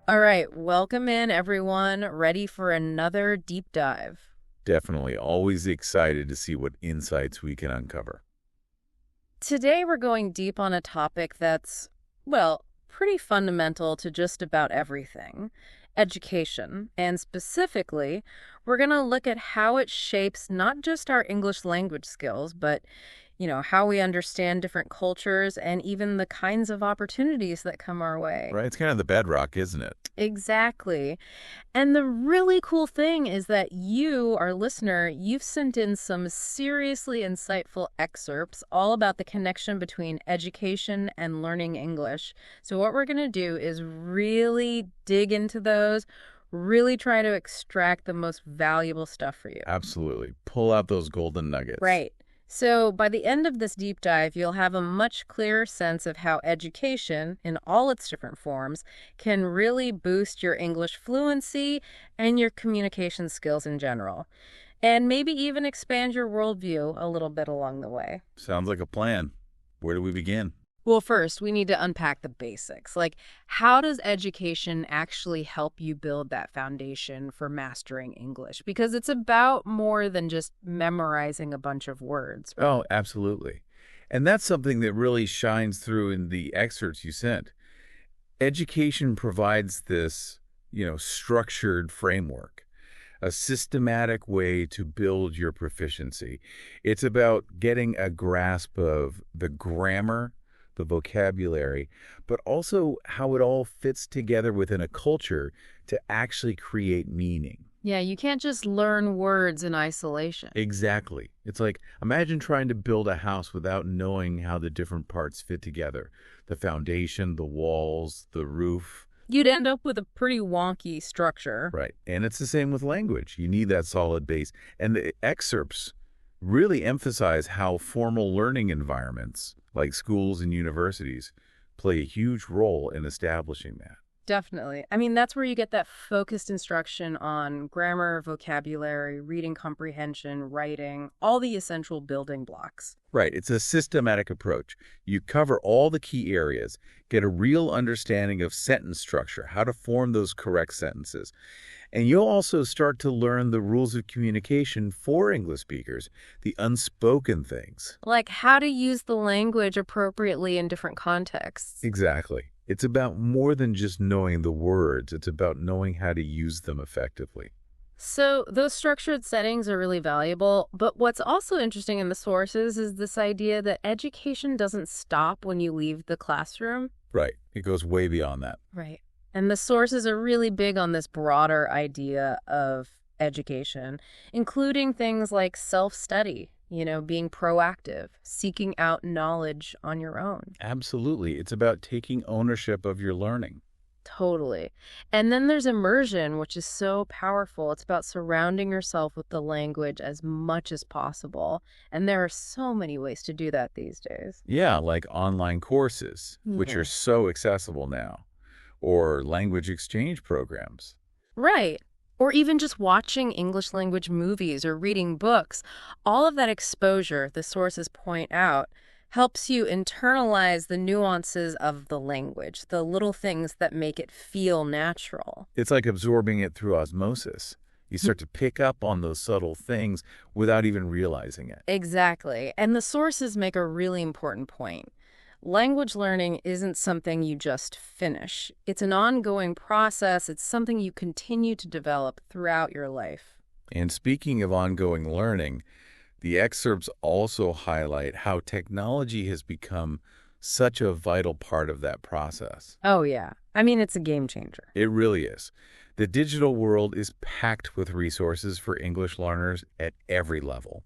All right, welcome in, everyone. Ready for another deep dive. Definitely. Always excited to see what insights we can uncover. Today, we're going deep on a topic that's, well, pretty fundamental to just about everything: education. And specifically, we're going to look at how it shapes not just our English language skills, but how we understand different cultures and even the kinds of opportunities that come our way. Right? It's kind of the bedrock, isn't it? Exactly. And the really cool thing is that you, our listener, you've sent in some seriously insightful excerpts all about the connection between education and learning English. So what we're going to do is really dig into those, really try to extract the most valuable stuff for you. Absolutely. Pull out those golden nuggets. Right. So by the end of this deep dive, you'll have a much clearer sense of how education, in all its different forms, can really boost your English fluency and your communication skills in general, and maybe even expand your worldview a little bit along the way. Sounds like a plan. Where do we begin? Well, first, we need to unpack the basics. Like, how does education actually help you build that foundation for mastering English? Because it's about more than just memorizing a bunch of words. Oh, absolutely. And that's something that really shines through in the excerpts you sent. Education provides this, structured framework, a systematic way to build your proficiency. It's about getting a grasp of the grammar, the vocabulary, but also how it all fits together within a culture to actually create meaning. Yeah, you can't just learn words in isolation. Exactly. It's like, imagine trying to build a house without knowing how the different parts fit together. The foundation, the walls, the roof. You'd end up with a pretty wonky structure. Right. And it's the same with language. You need that solid base. And the excerpts really emphasize how formal learning environments, like schools and universities, play a huge role in establishing that. Definitely. I mean, that's where you get that focused instruction on grammar, vocabulary, reading comprehension, writing, all the essential building blocks. Right. It's a systematic approach. You cover all the key areas, get a real understanding of sentence structure, how to form those correct sentences. And you'll also start to learn the rules of communication for English speakers, the unspoken things. Like how to use the language appropriately in different contexts. Exactly. It's about more than just knowing the words. It's about knowing how to use them effectively. So those structured settings are really valuable, but what's also interesting in the sources is this idea that education doesn't stop when you leave the classroom. Right. It goes way beyond that. Right. And the sources are really big on this broader idea of education, including things like self-study, being proactive, seeking out knowledge on your own. Absolutely. It's about taking ownership of your learning. Totally. And then there's immersion, which is so powerful. It's about surrounding yourself with the language as much as possible. And there are so many ways to do that these days. Yeah, like online courses, which are so accessible now, or language exchange programs. Right. Or even just watching English language movies or reading books. All of that exposure, the sources point out, helps you internalize the nuances of the language, the little things that make it feel natural. It's like absorbing it through osmosis. You start to pick up on those subtle things without even realizing it. Exactly. And the sources make a really important point. Language learning isn't something you just finish. It's an ongoing process. It's something you continue to develop throughout your life. And speaking of ongoing learning, the excerpts also highlight how technology has become such a vital part of that process. Oh, yeah. I mean, it's a game changer. It really is. The digital world is packed with resources for English learners at every level.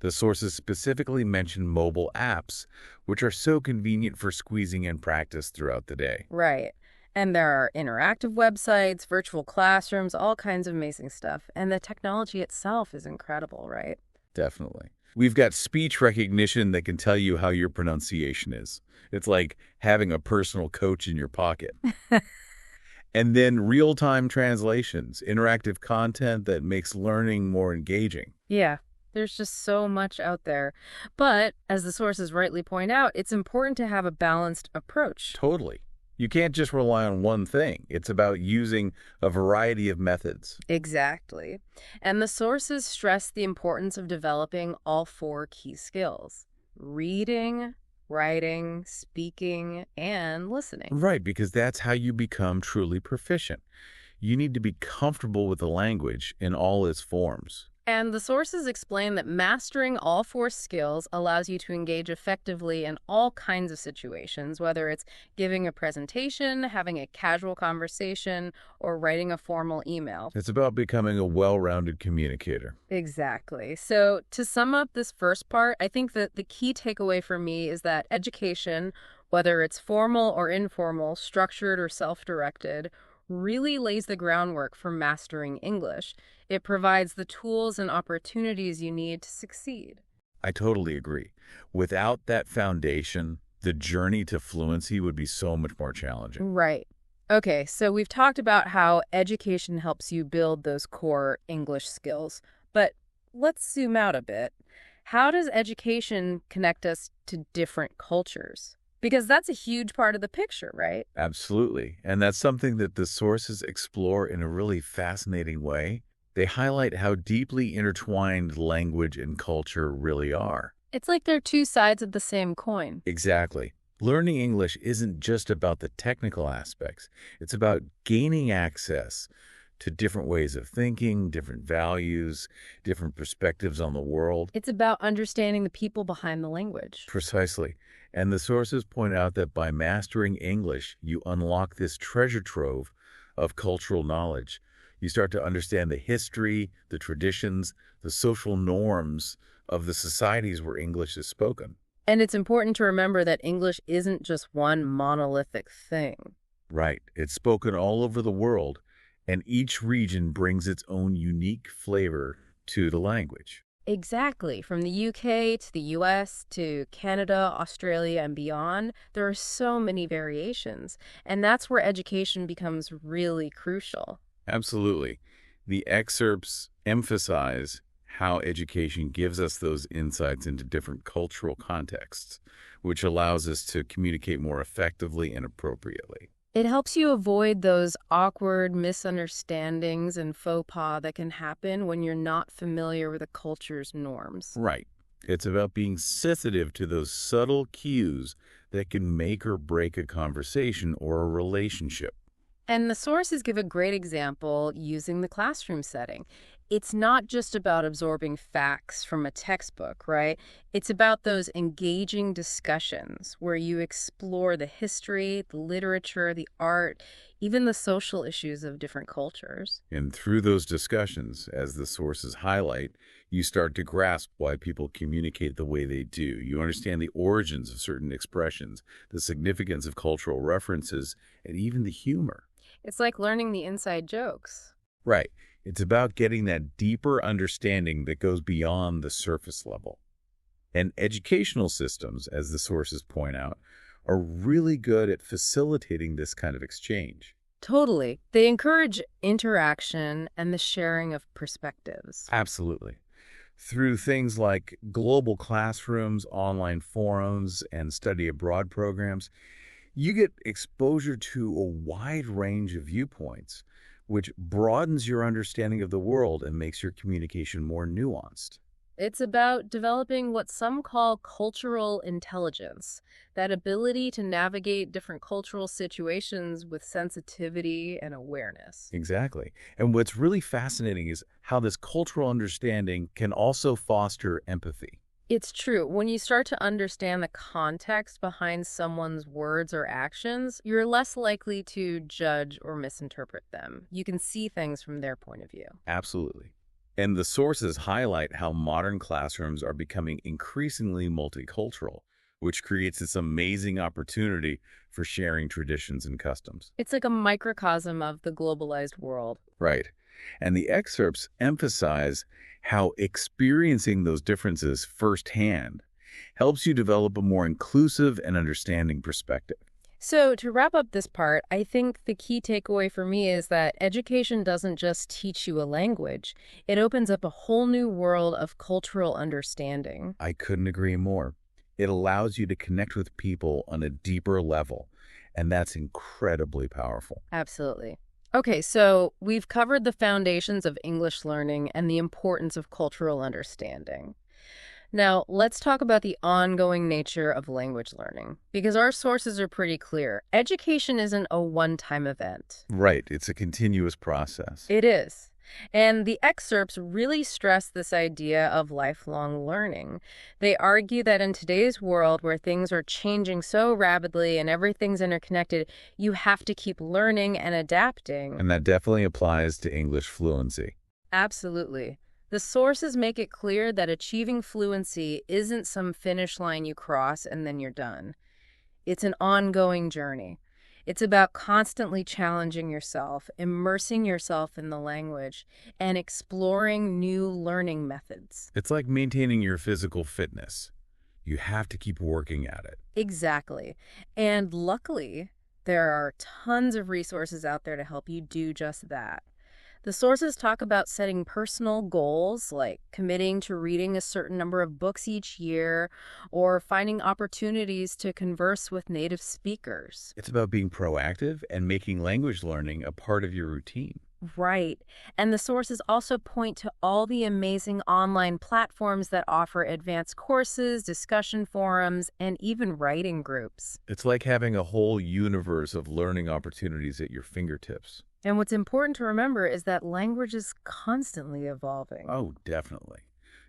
The sources specifically mention mobile apps, which are so convenient for squeezing in practice throughout the day. Right. And there are interactive websites, virtual classrooms, all kinds of amazing stuff. And the technology itself is incredible, right? Definitely. We've got speech recognition that can tell you how your pronunciation is. It's like having a personal coach in your pocket. And then real-time translations, interactive content that makes learning more engaging. Yeah, there's just so much out there. But, as the sources rightly point out, it's important to have a balanced approach. Totally. You can't just rely on one thing. It's about using a variety of methods. Exactly. And the sources stress the importance of developing all four key skills: reading, writing, speaking, and listening. Right, because that's how you become truly proficient. You need to be comfortable with the language in all its forms. And the sources explain that mastering all four skills allows you to engage effectively in all kinds of situations, whether it's giving a presentation, having a casual conversation, or writing a formal email. It's about becoming a well-rounded communicator. Exactly. So, to sum up this first part, I think that the key takeaway for me is that education, whether it's formal or informal, structured or self-directed, really lays the groundwork for mastering English. It provides the tools and opportunities you need to succeed. I totally agree. Without that foundation, the journey to fluency would be so much more challenging. Right. Okay, so we've talked about how education helps you build those core English skills, but let's zoom out a bit. How does education connect us to different cultures? Because that's a huge part of the picture, right? Absolutely. And that's something that the sources explore in a really fascinating way. They highlight how deeply intertwined language and culture really are. It's like they're two sides of the same coin. Exactly. Learning English isn't just about the technical aspects. It's about gaining access to different ways of thinking, different values, different perspectives on the world. It's about understanding the people behind the language. Precisely. And the sources point out that by mastering English, you unlock this treasure trove of cultural knowledge. You start to understand the history, the traditions, the social norms of the societies where English is spoken. And it's important to remember that English isn't just one monolithic thing. Right. It's spoken all over the world, and each region brings its own unique flavor to the language. Exactly. From the UK to the US to Canada, Australia, and beyond, there are so many variations. And that's where education becomes really crucial. Absolutely. The excerpts emphasize how education gives us those insights into different cultural contexts, which allows us to communicate more effectively and appropriately. It helps you avoid those awkward misunderstandings and faux pas that can happen when you're not familiar with a culture's norms. Right. It's about being sensitive to those subtle cues that can make or break a conversation or a relationship. And the sources give a great example using the classroom setting. It's not just about absorbing facts from a textbook, right? It's about those engaging discussions where you explore the history, the literature, the art, even the social issues of different cultures. And through those discussions, as the sources highlight, you start to grasp why people communicate the way they do. You understand the origins of certain expressions, the significance of cultural references, and even the humor. It's like learning the inside jokes. Right. It's about getting that deeper understanding that goes beyond the surface level. And educational systems, as the sources point out, are really good at facilitating this kind of exchange. Totally. They encourage interaction and the sharing of perspectives. Absolutely. Through things like global classrooms, online forums, and study abroad programs, you get exposure to a wide range of viewpoints, which broadens your understanding of the world and makes your communication more nuanced. It's about developing what some call cultural intelligence, that ability to navigate different cultural situations with sensitivity and awareness. Exactly. And what's really fascinating is how this cultural understanding can also foster empathy. It's true. When you start to understand the context behind someone's words or actions, you're less likely to judge or misinterpret them. You can see things from their point of view. Absolutely. And the sources highlight how modern classrooms are becoming increasingly multicultural, which creates this amazing opportunity for sharing traditions and customs. It's like a microcosm of the globalized world. Right. And the excerpts emphasize how experiencing those differences firsthand helps you develop a more inclusive and understanding perspective. So, to wrap up this part, I think the key takeaway for me is that education doesn't just teach you a language, it opens up a whole new world of cultural understanding. I couldn't agree more. It allows you to connect with people on a deeper level And that's incredibly powerful. Absolutely. Okay, so we've covered the foundations of English learning and the importance of cultural understanding. Now, let's talk about the ongoing nature of language learning, because our sources are pretty clear. Education isn't a one-time event. Right. It's a continuous process. It is. And the excerpts really stress this idea of lifelong learning. They argue that in today's world where things are changing so rapidly and everything's interconnected, you have to keep learning and adapting. And that definitely applies to English fluency. Absolutely. The sources make it clear that achieving fluency isn't some finish line you cross and then you're done. It's an ongoing journey. It's about constantly challenging yourself, immersing yourself in the language, and exploring new learning methods. It's like maintaining your physical fitness. You have to keep working at it. Exactly. And luckily, there are tons of resources out there to help you do just that. The sources talk about setting personal goals, like committing to reading a certain number of books each year, or finding opportunities to converse with native speakers. It's about being proactive and making language learning a part of your routine. Right. And the sources also point to all the amazing online platforms that offer advanced courses, discussion forums, and even writing groups. It's like having a whole universe of learning opportunities at your fingertips. And what's important to remember is that language is constantly evolving. Oh, definitely.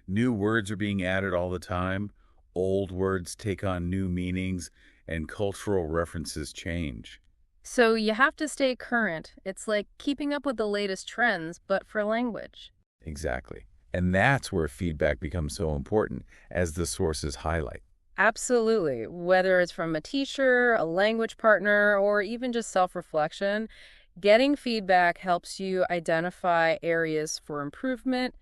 New words are being added all the time. Old words take on new meanings, and cultural references change. So you have to stay current. It's like keeping up with the latest trends, but for language. Exactly. And that's where feedback becomes so important, as the sources highlight. Absolutely. Whether it's from a teacher, a language partner, or even just self-reflection, getting feedback helps you identify areas for improvement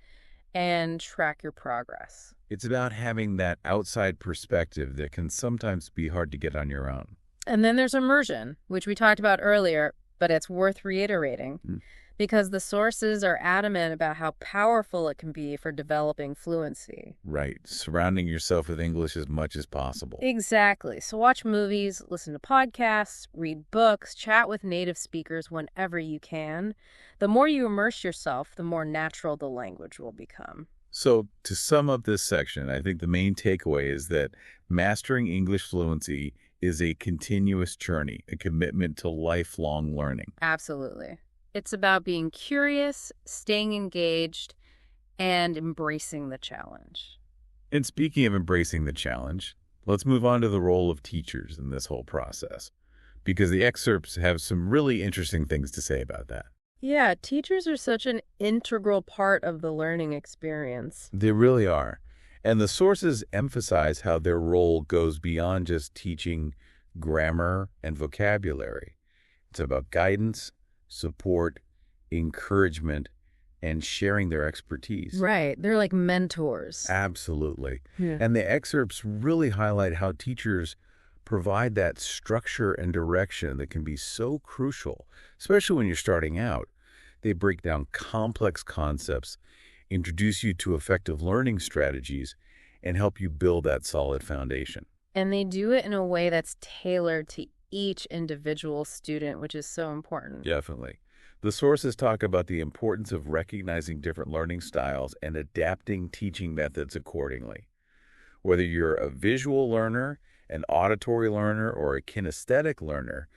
and track your progress. It's about having that outside perspective that can sometimes be hard to get on your own. And then there's immersion, which we talked about earlier, but it's worth reiterating because the sources are adamant about how powerful it can be for developing fluency. Right. Surrounding yourself with English as much as possible. Exactly. So watch movies, listen to podcasts, read books, chat with native speakers whenever you can. The more you immerse yourself, the more natural the language will become. So, to sum up this section, I think the main takeaway is that mastering English fluency is a continuous journey, a commitment to lifelong learning. Absolutely. It's about being curious, staying engaged, and embracing the challenge. And speaking of embracing the challenge, let's move on to the role of teachers in this whole process, because the excerpts have some really interesting things to say about that. Yeah, teachers are such an integral part of the learning experience. They really are. And the sources emphasize how their role goes beyond just teaching grammar and vocabulary. It's about guidance, support, encouragement, and sharing their expertise. Right. They're like mentors. Absolutely. Yeah. And the excerpts really highlight how teachers provide that structure and direction that can be so crucial, especially when you're starting out. They break down complex concepts, introduce you to effective learning strategies, and help you build that solid foundation. And they do it in a way that's tailored to each individual student, which is so important. Definitely. The sources talk about the importance of recognizing different learning styles and adapting teaching methods accordingly. Whether you're a visual learner, an auditory learner, or a kinesthetic learner,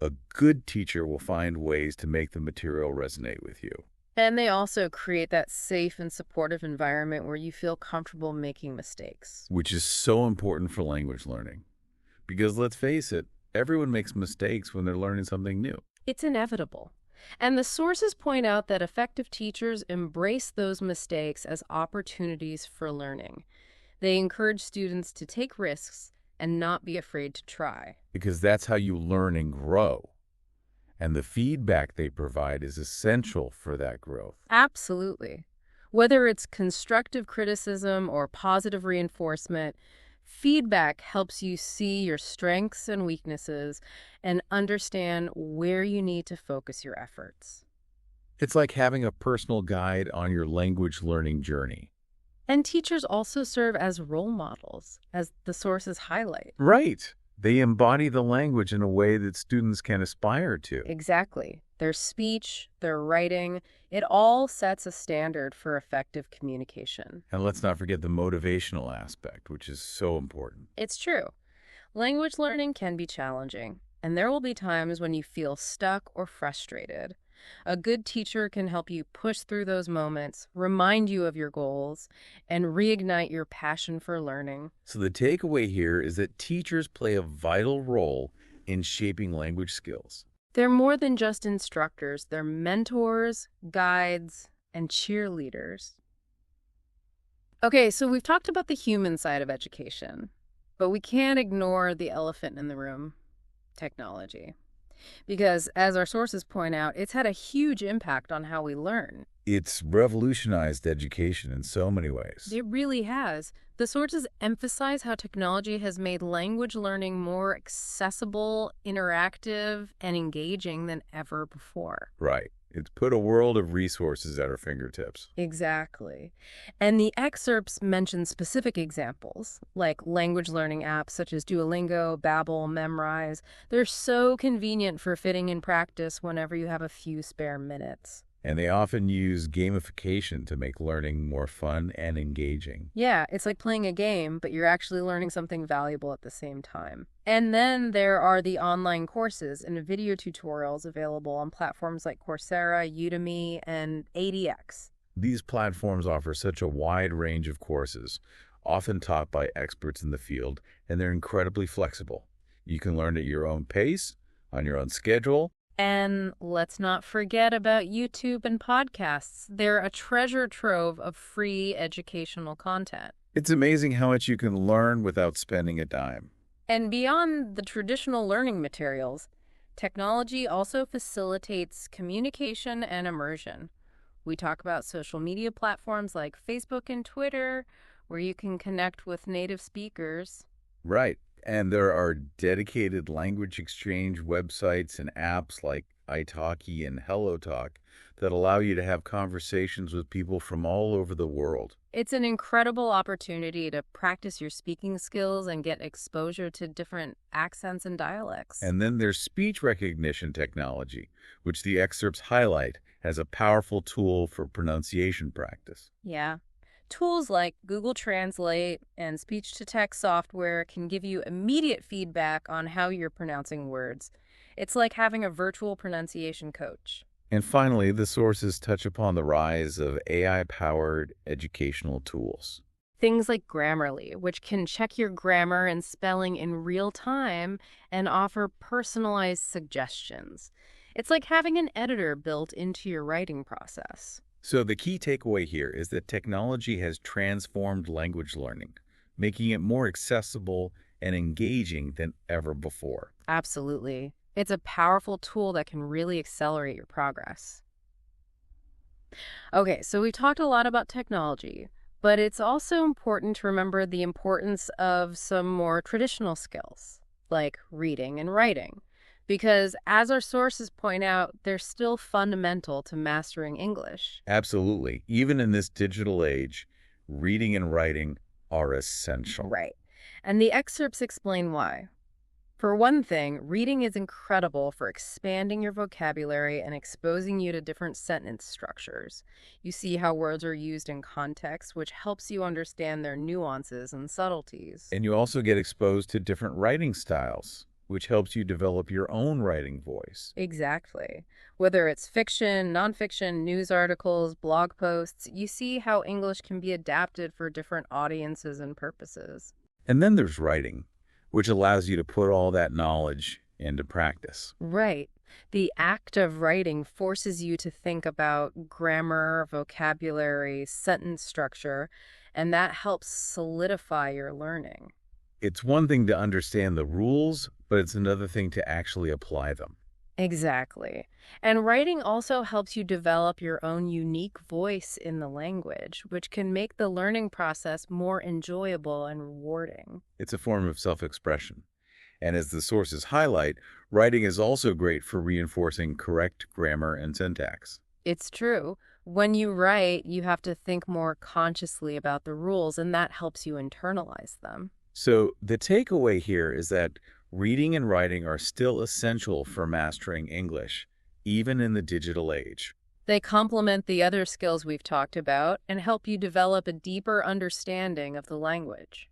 a good teacher will find ways to make the material resonate with you. And they also create that safe and supportive environment where you feel comfortable making mistakes. Which is so important for language learning. Because let's face it, everyone makes mistakes when they're learning something new. It's inevitable. And the sources point out that effective teachers embrace those mistakes as opportunities for learning. They encourage students to take risks and not be afraid to try. Because that's how you learn and grow. And the feedback they provide is essential for that growth. Absolutely. Whether it's constructive criticism or positive reinforcement, feedback helps you see your strengths and weaknesses and understand where you need to focus your efforts. It's like having a personal guide on your language learning journey. And teachers also serve as role models, as the sources highlight. Right. They embody the language in a way that students can aspire to. Exactly. Their speech, their writing, it all sets a standard for effective communication. And let's not forget the motivational aspect, which is so important. It's true. Language learning can be challenging, and there will be times when you feel stuck or frustrated. A good teacher can help you push through those moments, remind you of your goals, and reignite your passion for learning. So the takeaway here is that teachers play a vital role in shaping language skills. They're more than just instructors, they're mentors, guides, and cheerleaders. Okay, so we've talked about the human side of education, but we can't ignore the elephant in the room, technology. Because, as our sources point out, it's had a huge impact on how we learn. It's revolutionized education in so many ways. It really has. The sources emphasize how technology has made language learning more accessible, interactive, and engaging than ever before. Right. It's put a world of resources at our fingertips. Exactly. And the excerpts mention specific examples, like language learning apps such as Duolingo, Babbel, Memrise. They're so convenient for fitting in practice whenever you have a few spare minutes. And they often use gamification to make learning more fun and engaging. Yeah, it's like playing a game, but you're actually learning something valuable at the same time. And then there are the online courses and video tutorials available on platforms like Coursera, Udemy, and ADX. These platforms offer such a wide range of courses, often taught by experts in the field, and they're incredibly flexible. You can learn at your own pace, on your own schedule. And let's not forget about YouTube and podcasts. They're a treasure trove of free educational content. It's amazing how much you can learn without spending a dime. And beyond the traditional learning materials, technology also facilitates communication and immersion. We talk about social media platforms like Facebook and Twitter, where you can connect with native speakers. Right. And there are dedicated language exchange websites and apps like italki and HelloTalk that allow you to have conversations with people from all over the world. It's an incredible opportunity to practice your speaking skills and get exposure to different accents and dialects. And then there's speech recognition technology, which the excerpts highlight as a powerful tool for pronunciation practice. Yeah. Tools like Google Translate and speech-to-text software can give you immediate feedback on how you're pronouncing words. It's like having a virtual pronunciation coach. And finally, the sources touch upon the rise of AI-powered educational tools. Things like Grammarly, which can check your grammar and spelling in real time and offer personalized suggestions. It's like having an editor built into your writing process. So the key takeaway here is that technology has transformed language learning, making it more accessible and engaging than ever before. Absolutely. It's a powerful tool that can really accelerate your progress. Okay, so we talked a lot about technology, but it's also important to remember the importance of some more traditional skills, like reading and writing. Because, as our sources point out, they're still fundamental to mastering English. Absolutely. Even in this digital age, reading and writing are essential. Right. And the excerpts explain why. For one thing, reading is incredible for expanding your vocabulary and exposing you to different sentence structures. You see how words are used in context, which helps you understand their nuances and subtleties. And you also get exposed to different writing styles, which helps you develop your own writing voice. Exactly. Whether it's fiction, nonfiction, news articles, blog posts, you see how English can be adapted for different audiences and purposes. And then there's writing, which allows you to put all that knowledge into practice. Right. The act of writing forces you to think about grammar, vocabulary, sentence structure, and that helps solidify your learning. It's one thing to understand the rules, but it's another thing to actually apply them. Exactly. And writing also helps you develop your own unique voice in the language, which can make the learning process more enjoyable and rewarding. It's a form of self-expression. And as the sources highlight, writing is also great for reinforcing correct grammar and syntax. It's true. When you write, you have to think more consciously about the rules, and that helps you internalize them. So the takeaway here is that Reading and writing are still essential for mastering English, even in the digital age. They complement the other skills we've talked about and help you develop a deeper understanding of the language.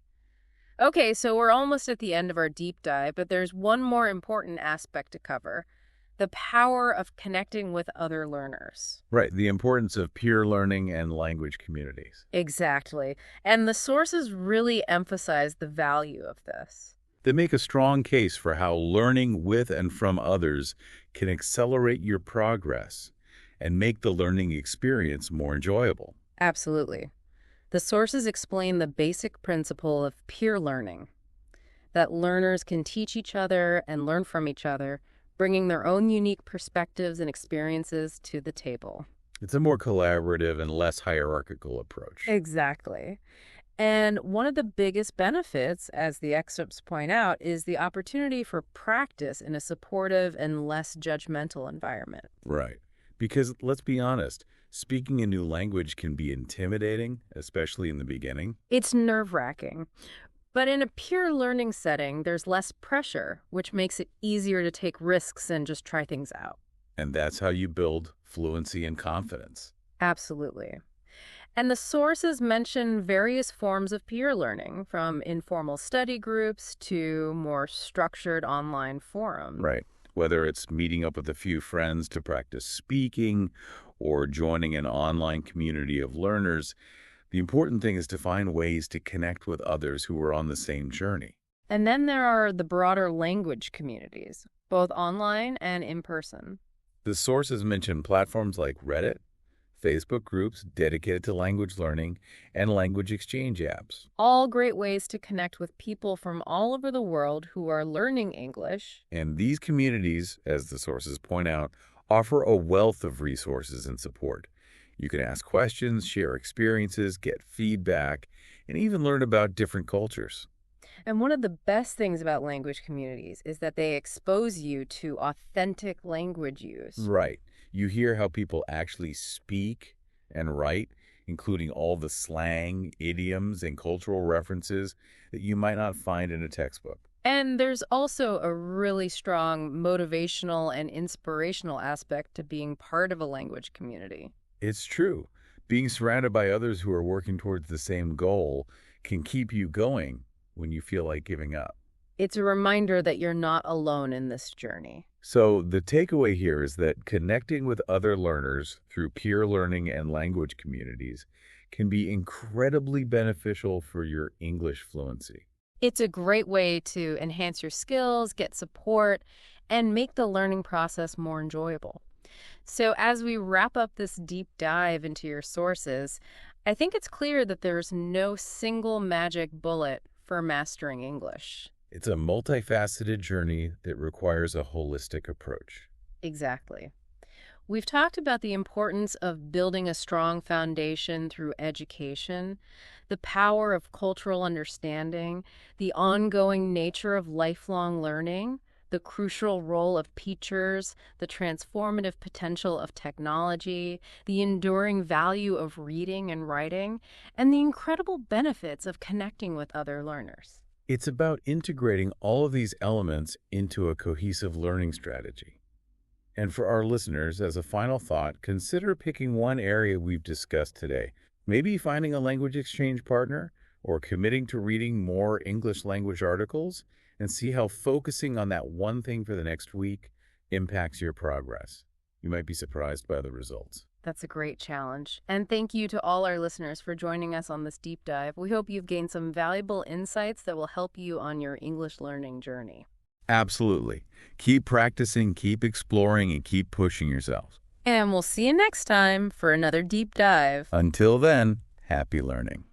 Okay, so we're almost at the end of our deep dive, but there's one more important aspect to cover: the power of connecting with other learners. Right, the importance of peer learning and language communities. Exactly. And the sources really emphasize the value of this. They make a strong case for how learning with and from others can accelerate your progress and make the learning experience more enjoyable. Absolutely. The sources explain the basic principle of peer learning, that learners can teach each other and learn from each other, bringing their own unique perspectives and experiences to the table. It's a more collaborative and less hierarchical approach. Exactly. And one of the biggest benefits, as the excerpts point out, is the opportunity for practice in a supportive and less judgmental environment. Right. Because let's be honest, speaking a new language can be intimidating, especially in the beginning. It's nerve-wracking. But in a peer learning setting, there's less pressure, which makes it easier to take risks and just try things out. And that's how you build fluency and confidence. Absolutely. And the sources mention various forms of peer learning, from informal study groups to more structured online forums. Right. Whether it's meeting up with a few friends to practice speaking or joining an online community of learners, the important thing is to find ways to connect with others who are on the same journey. And then there are the broader language communities, both online and in person. The sources mention platforms like Reddit, Facebook groups dedicated to language learning, and language exchange apps. All great ways to connect with people from all over the world who are learning English. And these communities, as the sources point out, offer a wealth of resources and support. You can ask questions, share experiences, get feedback, and even learn about different cultures. And one of the best things about language communities is that they expose you to authentic language use. Right. You hear how people actually speak and write, including all the slang, idioms, and cultural references that you might not find in a textbook. And there's also a really strong motivational and inspirational aspect to being part of a language community. It's true. Being surrounded by others who are working towards the same goal can keep you going when you feel like giving up. It's a reminder that you're not alone in this journey. So the takeaway here is that connecting with other learners through peer learning and language communities can be incredibly beneficial for your English fluency. It's a great way to enhance your skills, get support, and make the learning process more enjoyable. So as we wrap up this deep dive into your sources, I think it's clear that there's no single magic bullet for mastering English. It's a multifaceted journey that requires a holistic approach. Exactly. We've talked about the importance of building a strong foundation through education, the power of cultural understanding, the ongoing nature of lifelong learning, the crucial role of teachers, the transformative potential of technology, the enduring value of reading and writing, and the incredible benefits of connecting with other learners. It's about integrating all of these elements into a cohesive learning strategy. And for our listeners, as a final thought, consider picking one area we've discussed today. Maybe finding a language exchange partner or committing to reading more English language articles, and see how focusing on that one thing for the next week impacts your progress. You might be surprised by the results. That's a great challenge. And thank you to all our listeners for joining us on this deep dive. We hope you've gained some valuable insights that will help you on your English learning journey. Absolutely. Keep practicing, keep exploring, and keep pushing yourself. And we'll see you next time for another deep dive. Until then, happy learning.